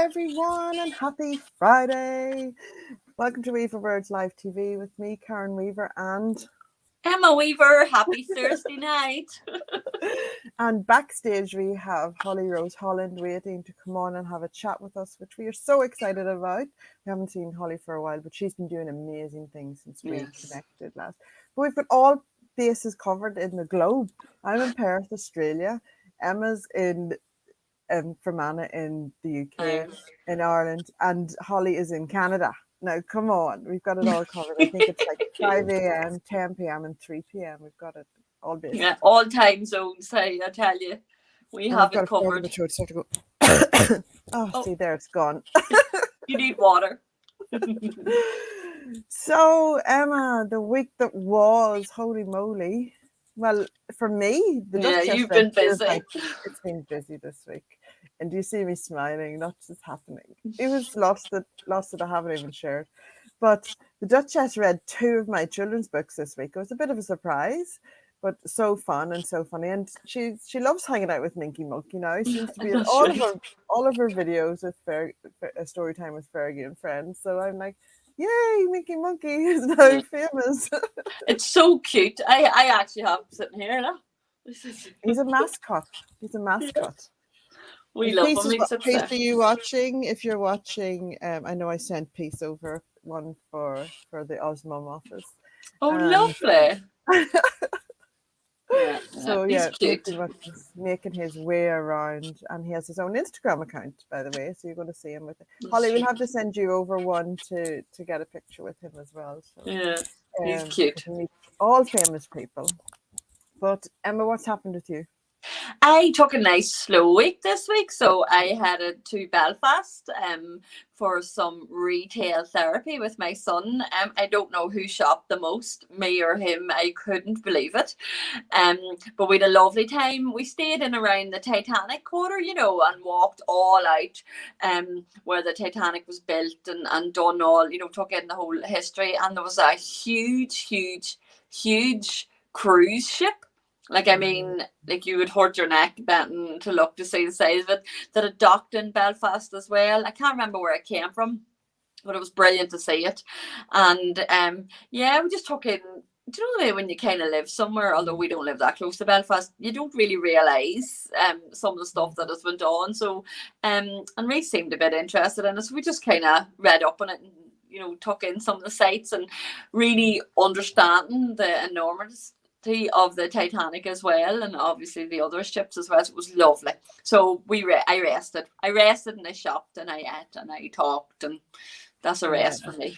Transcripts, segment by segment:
everyone, and happy Friday. Welcome to Weaverbirds Live TV with me, Karen Weaver, and Emma Weaver. Happy Thursday night. and backstage we have Holly Rose Holland waiting to come on and have a chat with us, which we are so excited about. We haven't seen Holly for a while, but she's been doing amazing things since we connected last. But we've got all bases covered in the globe. I'm in Perth, Australia. Emma's in Fermanagh in the UK, in Ireland, and Holly is in Canada. Now, come on, we've got it all covered. I think it's like 5 a.m., 10 p.m., and 3 p.m. We've got it all based. Yeah, all time zones. I tell you, we have it covered. See, there it's gone. You need water. So, Emma, the week that was, holy moly. Well, for me, you've been busy. It's been busy this week. And do you see me smiling? Lots is happening. It was lots that I haven't even shared. But the Duchess read 2 of my children's books this week. It was a bit of a surprise, but so fun and so funny. And she loves hanging out with Minky Monkey now. She seems to be in all of her videos with story time with Fergie and friends. So I'm like, yay, Minky Monkey is now famous. It's so cute. I actually have him sitting here now. He's a mascot. We love him. Peace, are you watching? If you're watching, I know I sent Peace over one for the Osmom office. Oh, lovely. So yeah, he's making his way around, and he has his own Instagram account, by the way. So you're going to see him with it. Holly, we'll have to send you over one to get a picture with him as well. So, yeah, he's cute. All famous people. But Emma, what's happened with you? I took a nice slow week this week, so I headed to Belfast for some retail therapy with my son. I don't know who shopped the most, me or him. I couldn't believe it. But we had a lovely time. We stayed in around the Titanic quarter, and walked all out where the Titanic was built and done all, took in the whole history. And there was a huge cruise ship. You would hurt your neck betting to look to see the size of it, that it docked in Belfast as well. I can't remember where it came from, but it was brilliant to see it. And we just took in, do you know the way when you kind of live somewhere, although we don't live that close to Belfast, you don't really realise some of the stuff that has went on. So, and Reece seemed a bit interested in it, so we just kind of read up on it and, took in some of the sites and really understanding the enormous of the Titanic as well, and obviously the other ships as well. So it was lovely. So I rested and I shopped and I ate and I talked, and that's a rest for me.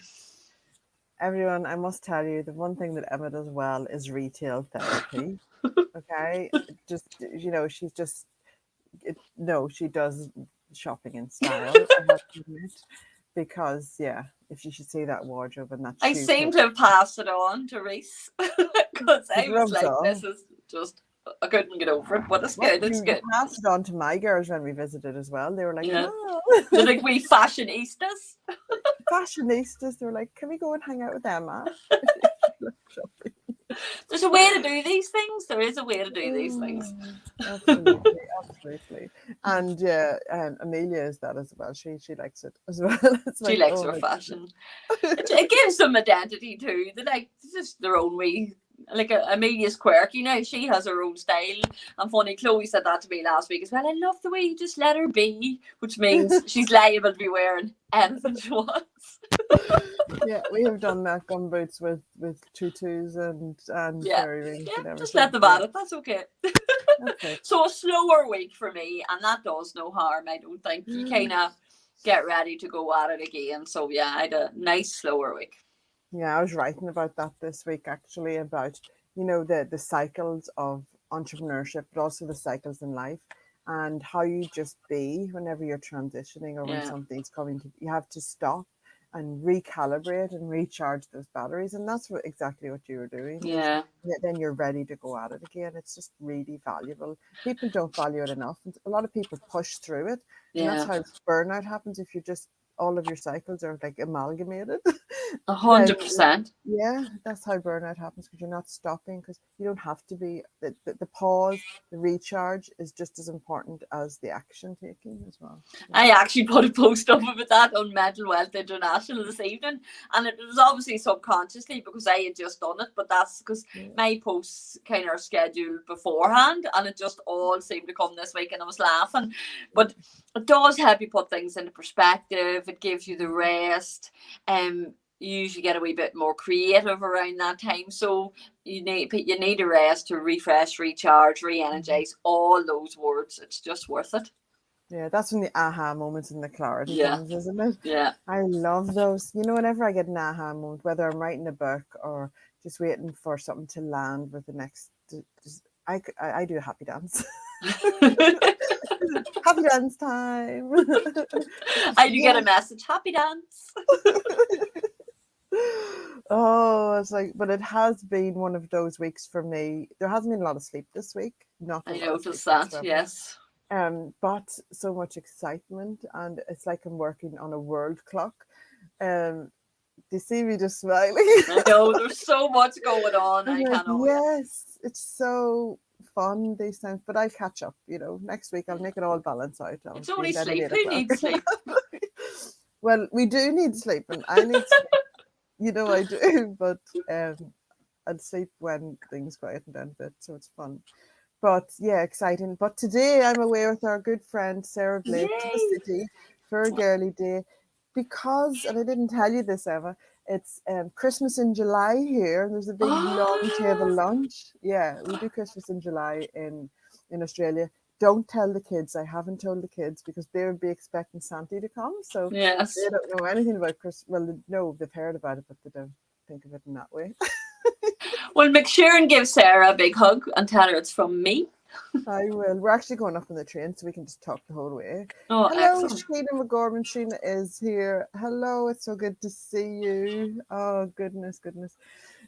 Everyone, I must tell you, the one thing that Emma does well is retail therapy. Okay, she does shopping in style. I have to admit. Because if you should see that wardrobe and that I seem to have passed it on to Reece because I was like, this is just, I couldn't get over it, but it's good. It's good. I passed it on to my girls when we visited as well. They were like, oh. They're like, we fashionistas. They were like, can we go and hang out with Emma? There's a way to do these things. There is a way to do these things. Absolutely. And Amelia is that as well. She likes it as well. She likes her fashion. It gives them identity too. They like just their own way. Like Amelia's quirky now. She has her own style. And funny, Chloe said that to me last week as well. I love the way you just let her be, which means she's liable to be wearing anything she wants. Yeah, we have done that, gumboots with tutus and fairy rings and everything. Just let them at it. That's okay. So a slower week for me, and that does no harm, I don't think. You kind of get ready to go at it again. So yeah, I had a nice slower week. Yeah, I was writing about that this week, actually, about the cycles of entrepreneurship, but also the cycles in life, and how you just be whenever you're transitioning or when something's coming to, you have to stop and recalibrate and recharge those batteries, and that's exactly what you were doing. Yeah. Then you're ready to go at it again. It's just really valuable. People don't value it enough. A lot of people push through it, and that's how burnout happens. If you're just all of your cycles are like amalgamated, then 100%. yeah, that's how burnout happens, because you're not stopping, because you don't have to be. The pause, the recharge is just as important as the action taking as well. I actually put a post up about that on Mental Wealth International this evening, and it was obviously subconsciously because I had just done it, but that's because Yeah. my posts kind of are scheduled beforehand, and it just all seemed to come this week, and I was laughing. But it does help you put things into perspective. It gives you the rest. You usually get a wee bit more creative around that time, so you need a rest to refresh, recharge, re-energize. All those words. It's just worth it. Yeah, that's when the aha moments and the clarity Yeah, comes, isn't it? yeah. I love those. Whenever I get an aha moment, whether I'm writing a book or just waiting for something to land with the next, I do a happy dance. Happy dance time. I do get Yeah. a message. Happy dance. Oh, it's like, but it has been one of those weeks for me. There hasn't been a lot of sleep this week, not a I lot of sleep noticed that. whatsoever. Yes. But so much excitement, and it's like I'm working on a world clock. Um, do you see me just smiling? I know there's so much going on. I'm I like, can't wait. yes, it's so fun these times, but I'll catch up. Next week I'll make it all balance out. I'll It's be only in bed at sleep. 8 Who o'clock. needs sleep? Well, we do need sleep, and I need sleep. I do, but I'd sleep when things quieten down a bit, so it's fun. But yeah, exciting. But today I'm away with our good friend Sarah Blake to the Yay! city for a girly day, because, and I didn't tell you this, Eva, it's Christmas in July here, and there's a big long table Oh, lunch. Yeah, we do Christmas in July in Australia. Don't tell the kids. I haven't told the kids, because they would be expecting Santa to come, so they yes. don't know anything about Christmas. Well, no, they've heard about it, but they don't think of it in that way. Well, make sure and give Sarah a big hug and tell her it's from me. I will. We're actually going up on the train, so we can just talk the whole way. Oh, Hello, excellent. Sheena McGorman. Sheena is here. Hello, it's so good to see you. Oh, goodness, goodness.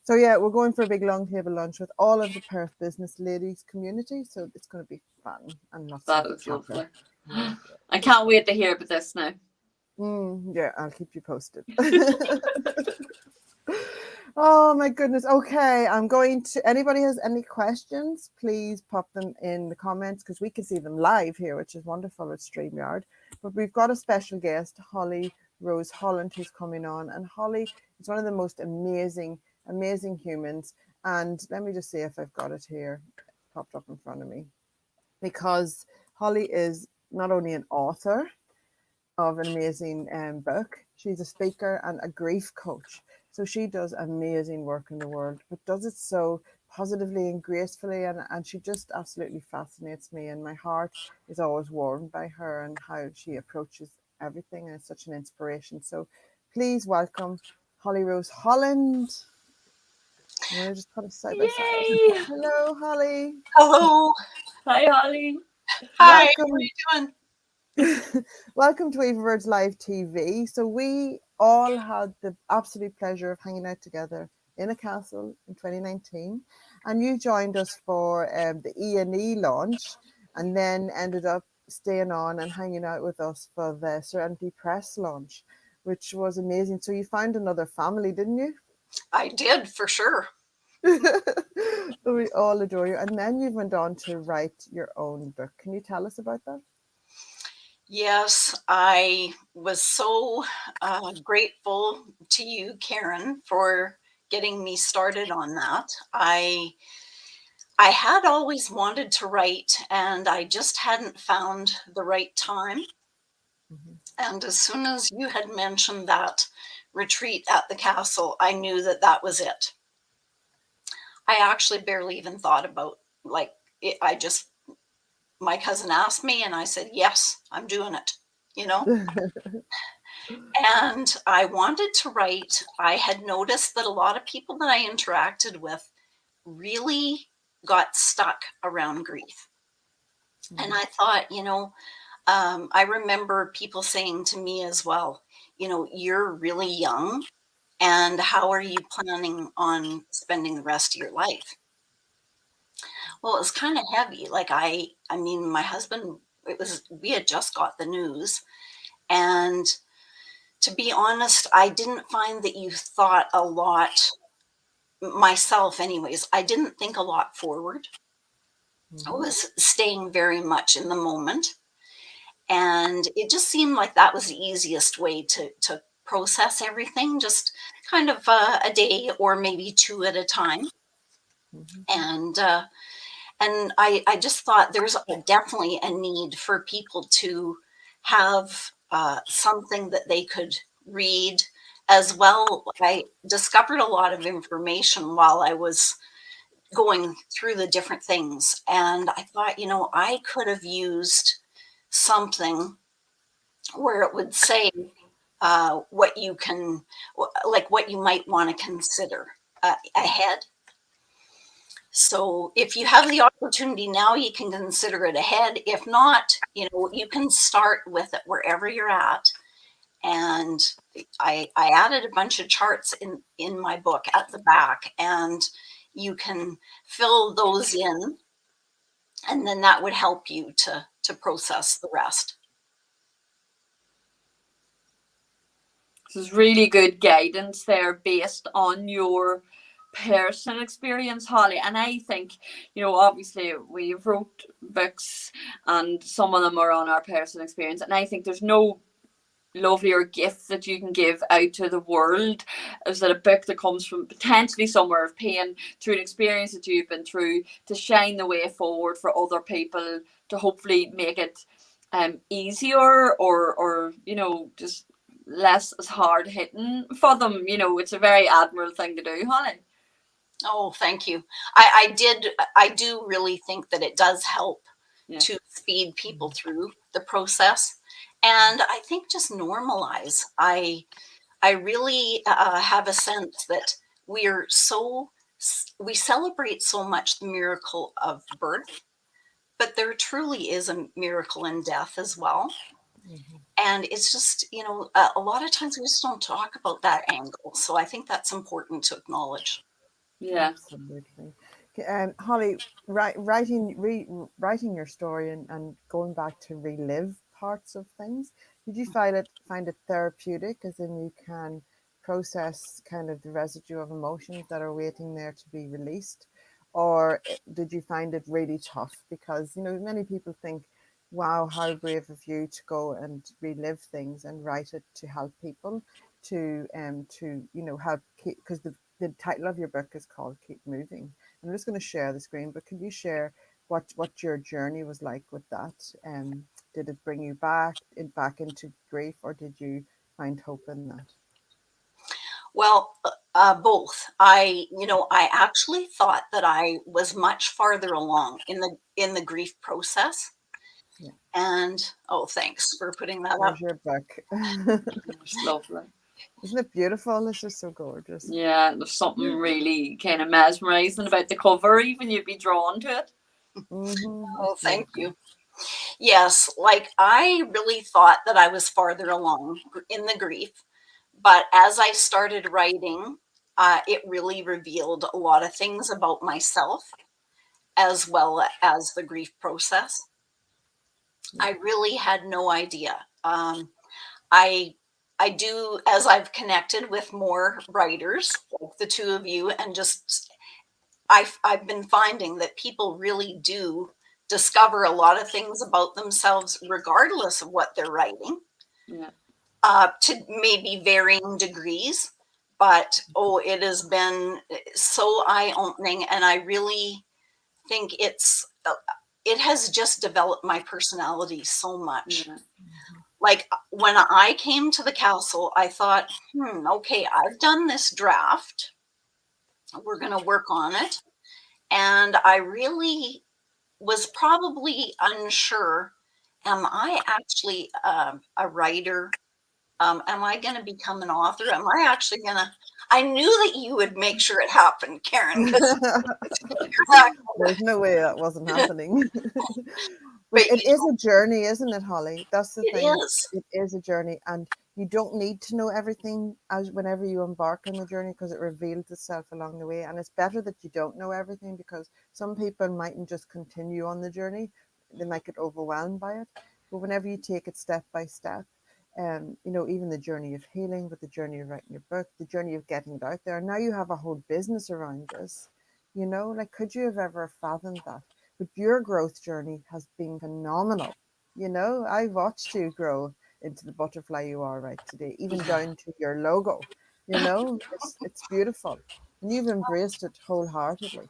So, yeah, we're going for a big long table lunch with all of the Perth business ladies community. So, it's going to be fun and lots of That was chatter. lovely. Yeah, I can't wait to hear about this now. yeah, I'll keep you posted. Oh my goodness. Okay, I'm going to. Anybody has any questions, please pop them in the comments, because we can see them live here, which is wonderful with StreamYard. But we've got a special guest, Holly Rose Holland, who's coming on. And Holly is one of the most amazing, amazing humans. And let me just see if I've got it here, popped up in front of me. Because Holly is not only an author of an amazing book, she's a speaker and a grief coach. So she does amazing work in the world, but does it so positively and gracefully. And she just absolutely fascinates me. And my heart is always warmed by her and how she approaches everything. And it's such an inspiration. So please welcome Holly Rose Holland. I'm going to just put us side by side. Yay! Hello, Holly. Hello. Hi, Holly. Hi. Welcome. How are you doing? Welcome to Weaverbirds Live TV. So we all had the absolute pleasure of hanging out together in a castle in 2019, and you joined us for the E&E launch, and then ended up staying on and hanging out with us for the Serenity Press launch, which was amazing. So you found another family, didn't you? I did, for sure. We all adore you. And then you went on to write your own book. Can you tell us about that? Yes, I was so grateful to you, Karen, for getting me started on that. I had always wanted to write, and I just hadn't found the right time. Mhm. And as soon as you had mentioned that retreat at the castle, I knew that that was it. I actually barely even thought about, like, it, my cousin asked me and I said, yes, I'm doing it, you know? And I wanted to write. I had noticed that a lot of people that I interacted with really got stuck around grief. And I thought, I remember people saying to me as well, you're really young, and how are you planning on spending the rest of your life? Well, it was kind of heavy. Like I mean, my husband, we had just got the news, and to be honest, I didn't find that you thought a lot, myself anyways. I didn't think a lot forward. I was staying very much in the moment. And it just seemed like that was the easiest way to process everything, just kind of a day or maybe two at a time. And I just thought there's definitely a need for people to have something that they could read as well. I discovered a lot of information while I was going through the different things. And I thought, I could have used something where it would say what you can, like what you might want to consider ahead. So if you have the opportunity now, you can consider it ahead. If not, you can start with it wherever you're at. And I added a bunch of charts in my book at the back, and you can fill those in, and then that would help you to process the rest. This is really good guidance there based on your personal experience, Holly. And I think, obviously we've wrote books and some of them are on our personal experience. And I think there's no lovelier gift that you can give out to the world is that a book that comes from potentially somewhere of pain through an experience that you've been through to shine the way forward for other people to hopefully make it easier or just less as hard hitting for them. It's a very admirable thing to do, Holly. Oh, thank you. I do really think that it does help to speed people through the process. And I think just normalize. I really have a sense that we celebrate so much the miracle of birth, but there truly is a miracle in death as well. And it's just, a lot of times we just don't talk about that angle. So I think that's important to acknowledge. Yeah, absolutely. Holly, writing your story and going back to relive parts of things, did you find it therapeutic, as in you can process kind of the residue of emotions that are waiting there to be released, or did you find it really tough? Because many people think, wow, how brave of you to go and relive things and write it to help people to help keep, because the title of your book is called Keep Moving. I'm just going to share the screen, but could you share what your journey was like with that? Did it bring you back into grief, or did you find hope in that? Well, both. I actually thought that I was much farther along in the grief process. Yeah. And thanks for putting that There's up. your book. it's lovely. Isn't it beautiful? It's just so gorgeous. Yeah, there's something really kind of mesmerizing about the cover. Even you'd be drawn to it. Oh, thank you. Yes, like I really thought that I was farther along in the grief, but as I started writing, it really revealed a lot of things about myself as well as the grief process. I really had no idea. I do, as I've connected with more writers, like the two of you, and just I've been finding that people really do discover a lot of things about themselves, regardless of what they're writing, to maybe varying degrees. But it has been so eye-opening, and I really think it has just developed my personality so much. Like when I came to the castle, I thought, okay, I've done this draft. We're going to work on it. And I really was probably unsure. Am I actually a writer? Am I going to become an author? Am I actually going to? I knew that you would make sure it happened, Karen. There's no way that wasn't happening. But it is a journey, isn't it, Holly? That's the thing. It is a journey, and you don't need to know everything as whenever you embark on the journey, because it reveals itself along the way. And it's better that you don't know everything, because some people mightn't just continue on the journey; they might get overwhelmed by it. But whenever you take it step by step, you know, even the journey of healing, but the journey of writing your book, the journey of getting it out there. Now you have a whole business around this, you know, like, could you have ever fathomed that? But your growth journey has been phenomenal. You know, I've watched you grow into the butterfly you are right today, even down to your logo. You know, it's beautiful. And you've embraced it wholeheartedly.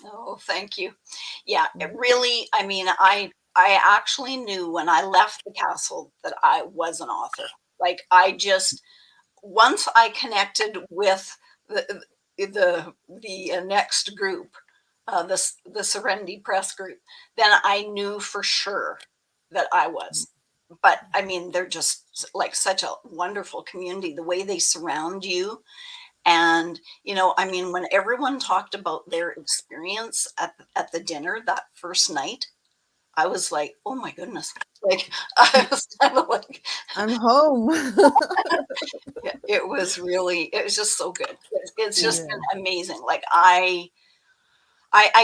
Oh, thank you. Yeah, it Mm. really, I mean, I actually knew when I left the castle that I was an author. Like I just once I connected with the next group, the Serenity Press group, then I knew for sure that I was. But I mean, they're just like such a wonderful community. The way they surround you, and you know, I mean, when everyone talked about their experience at the dinner that first night, I was like, oh my goodness, like I was kind of like, I'm home. yeah, it was just so good. It's just Yeah. been amazing. Like I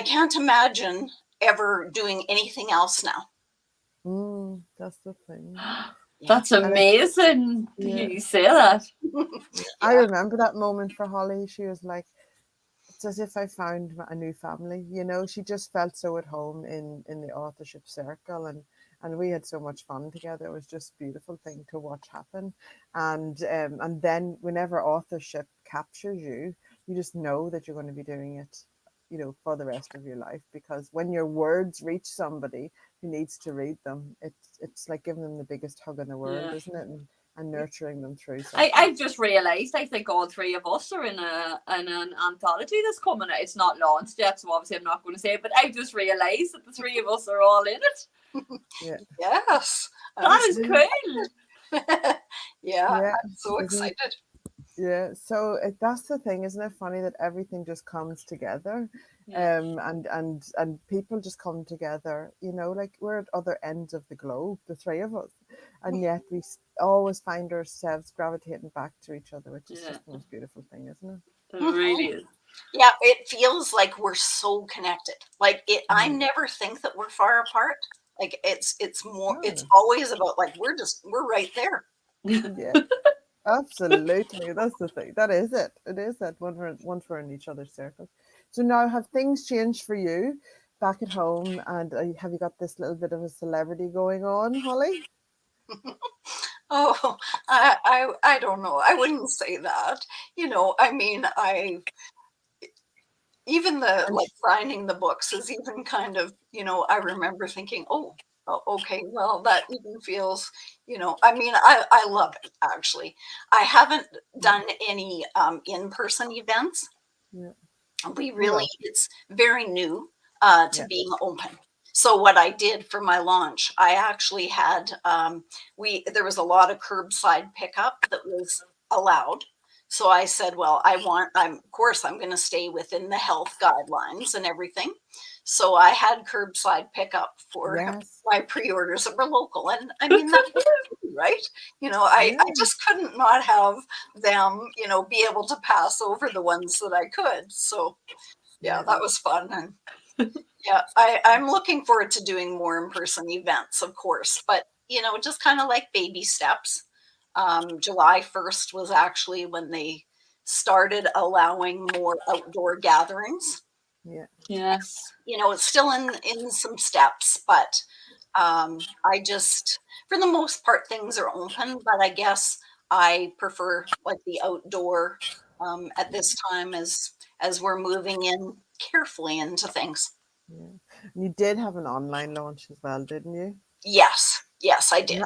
can't imagine ever doing anything else now. That's the thing. Yeah. That's And I, amazing to hear yeah, you say that. yeah. I Yeah. remember that moment for Holly. She was like, it's as if I found a new family. You know, she just felt so at home in the authorship circle, and we had so much fun together. It was just a beautiful thing to watch happen. And then whenever authorship captures you, you just know that you're going to be doing it, you know, for the rest of your life, because when your words reach somebody who needs to read them, it's like giving them the biggest hug in the world, Yeah. isn't it? And nurturing them through I, something. I've just realised I think all three of us are in an anthology that's coming out. It's not launched yet, so obviously I'm not going to say it, but I just realised that the three of us are all in it. Yeah. Yes. I'm That is cool. yeah, Yeah. I'm so Isn't excited. Yeah, so that's the thing, isn't it funny that everything just comes together, Yeah. and people just come together, you know, like we're at other ends of the globe, the three of us, and yet always find ourselves gravitating back to each other, which is Yeah. just the most beautiful thing, isn't it? It Mhm. really is. Yeah, it feels like we're so connected. Like it, I Mhm. never think that we're far apart. Like it's more, it's Oh, always about like we're right there. yeah, absolutely. That's the thing. That is it. It is that once we're in each other's circles. So now, have things changed for you back at home, and have you got this little bit of a celebrity going on, Holly? Oh, I don't know. I wouldn't say that. You know, I mean, I even the I'm like signing the books is even kind of, you know, I remember thinking, okay, well, that even feels, you know, I mean, I love it actually. I haven't done any in-person events. Yeah. We No. really, it's very new to Yeah. being open. So what I did for my launch, I actually had there was a lot of curbside pickup that was allowed. So I said, well, of course I'm going to stay within the health guidelines and everything. So I had curbside pickup for Yes. my pre-orders that were local. And I mean, that's right. You know, I Yeah. just couldn't not have them, you know, be able to pass over the ones that I could. So yeah, Yeah. that was fun. And yeah, I'm looking forward to doing more in-person events, of course, but you know, just kind of like baby steps. July 1st was actually when they started allowing more outdoor gatherings. Yeah. Yes. You know, it's still in some steps, but I just, for the most part, things are open. But I guess I prefer like the outdoor at this time as we're moving in carefully into things. Yeah. And you did have an online launch as well, didn't you? Yes, I did.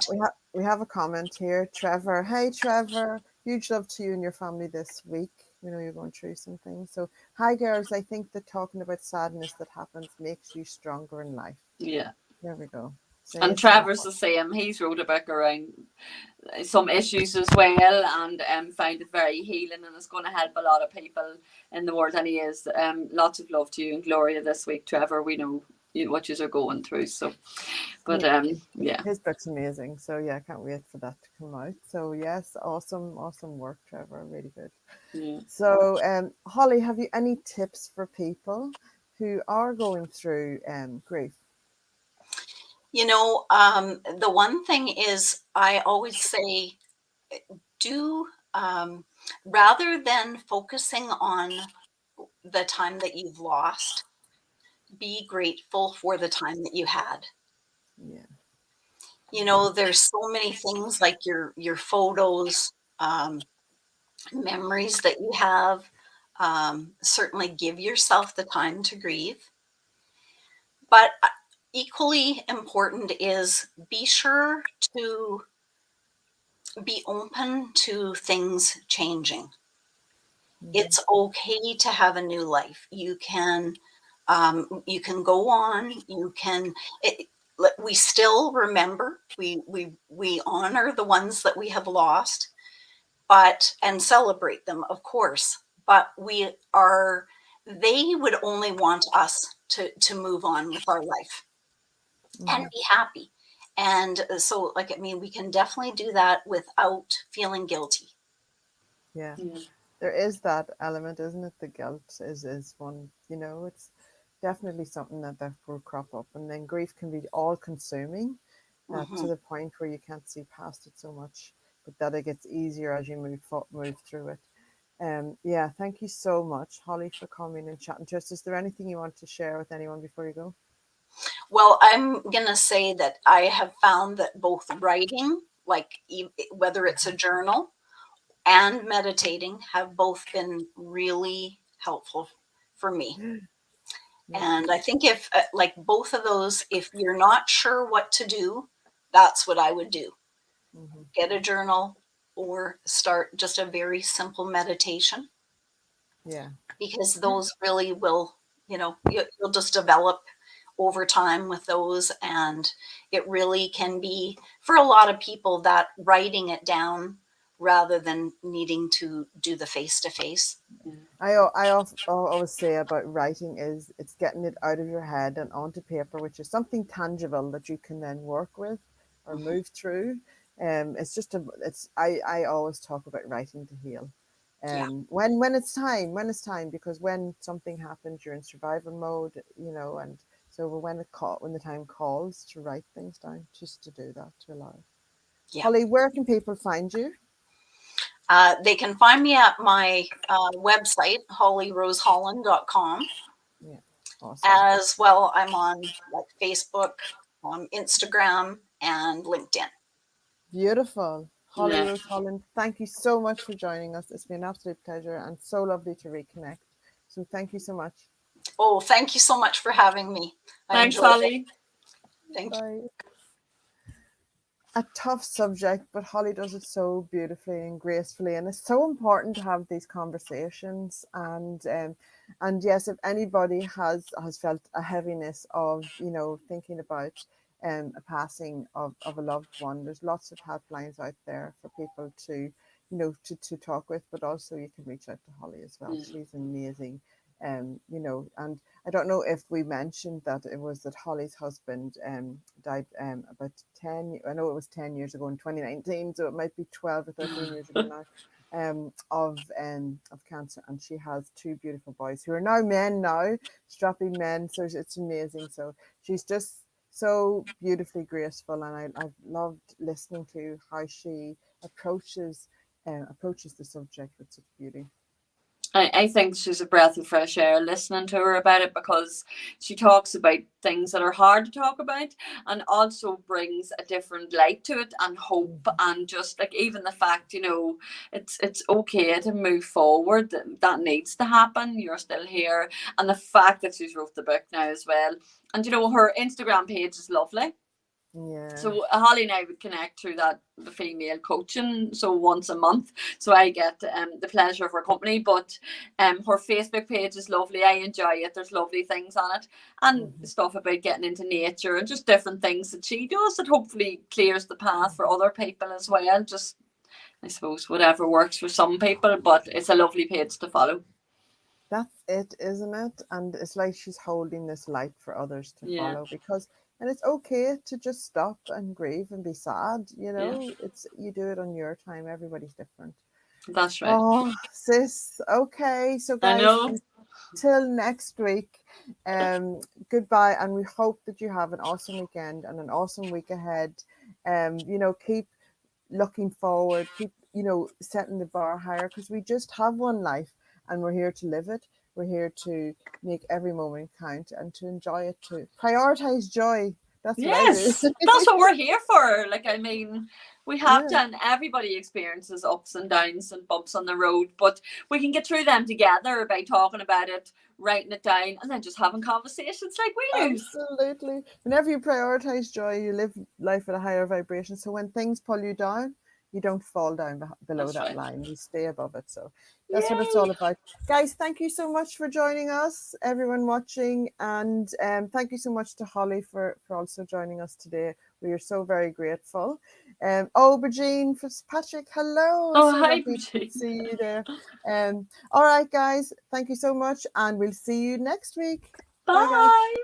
We have a comment here, Trevor. Hey, Trevor. Huge love to you and your family this week. We know you're going through some things. So, hi, girls. I think that talking about sadness that happens makes you stronger in life. Yeah. There we go. Say And it, say it. Trevor's the same. He's wrote a book around some issues as well, and found it very healing, and it's going to help a lot of people in the world. And he is. Lots of love to you and Gloria this week, Trevor. We know what you are going through. So, but Yeah. yeah. His book's amazing. So, yeah, I can't wait for that to come out. So, yes, awesome work, Trevor. Really good. Yeah. So, Holly, have you any tips for people who are going through grief? You know, the one thing is, I always say, do rather than focusing on the time that you've lost, be grateful for the time that you had. Yeah. You know, there's so many things like your photos, memories that you have. Certainly give yourself the time to grieve. But equally important is be sure to be open to things changing. It's okay to have a new life. You can go on. You can. We still remember. We honor the ones that we have lost, but and celebrate them, of course. But we are. They would only want us to move on with our life and be happy. And so, like, I mean, we can definitely do that without feeling guilty. Yeah. Mm. There is that element, isn't it? The guilt is one, it's definitely something that will crop up. And then grief can be all consuming, to Mhm. the point where you can't see past it so much, but that it gets easier as you move through it. Yeah, thank you so much, Holly, for coming and chatting to us. Is there anything you want to share with anyone before you go? Well, I'm going to say that I have found that both writing, like whether it's a journal, and meditating have both been really helpful for me. Yeah. And I think if, like both of those, if you're not sure what to do, that's what I would do. Hmm. Get a journal or start just a very simple meditation, Yeah. because those really will, you'll just develop over time with those. And it really can be, for a lot of people, that writing it down rather than needing to do the face to face. I always say about writing is it's getting it out of your head and onto paper, which is something tangible that you can then work with or Mhm. move through. It's just I always talk about writing to heal. Yeah. When it's time, because when something happens, you're in survival mode, and so when the time calls to write things down, just to do that, to allow. Yeah. Holly, where can people find you? They can find me at my website, hollyroseholland.com. Yeah, awesome. As well, I'm on like Facebook, Instagram, and LinkedIn. Beautiful. Holly Yeah. Rose Holland, thank you so much for joining us. It's been an absolute pleasure and so lovely to reconnect. So thank you so much. Oh, thank you so much for having me. I Thanks, enjoyed it. Holly. Thank you. Bye. A tough subject, but Holly does it so beautifully and gracefully, and it's so important to have these conversations. And yes, if anybody has felt a heaviness of thinking about a passing of a loved one, there's lots of helplines out there for people to to talk with, but also you can reach out to Holly as well. Mm. She's amazing. And I don't know if we mentioned that it was that Holly's husband died about 10, I know it was 10 years ago in 2019, so it might be 12 or 13 years ago now, of cancer. And she has two beautiful boys who are now men now, strapping men. So it's amazing. So she's just so beautifully graceful, and I've loved listening to how she approaches the subject with such beauty. I think she's a breath of fresh air listening to her about it, because she talks about things that are hard to talk about, and also brings a different light to it and hope, Mhm. and just like even the fact, it's okay to move forward. That needs to happen. You're still here. And the fact that she's wrote the book now as well. And her Instagram page is lovely. Yeah. So Holly and I would connect through the female coaching, so once a month. So I get the pleasure of her company, but her Facebook page is lovely. I enjoy it. There's lovely things on it, and Mhm. stuff about getting into nature and just different things that she does that hopefully clears the path for other people as well. Just, I suppose, whatever works for some people, but it's a lovely page to follow. That's it, isn't it? And it's like she's holding this light for others to Yeah, follow, and it's okay to just stop and grieve and be sad. yeah, It's you do it on your time. Everybody's different. that's right. Oh, sis. Okay, so I guys, know. till next week, goodbye, and we hope that you have an awesome weekend and an awesome week ahead. Keep looking forward, keep setting the bar higher, because we just have one life and we're here to live it. We're here to make every moment count and to enjoy it too. Prioritize joy. That's what I do. Yes, that's what we're here for. Like, I mean, we have Yeah. to, and everybody experiences ups and downs and bumps on the road, but we can get through them together by talking about it, writing it down, and then just having conversations like we do. Absolutely. Whenever you prioritize joy, you live life at a higher vibration. So when things pull you down, you don't fall down below That's that right. line. You stay above it. So that's what it's Yay. all about. Guys, thank you so much for joining us, everyone watching. And thank you so much to Holly for also joining us today. We are so very grateful. Aubergine Fitzpatrick, hello. Oh, So hi, lovely to Brigitte. see you there. All right, guys, thank you so much. And we'll see you next week. Bye, guys. Bye.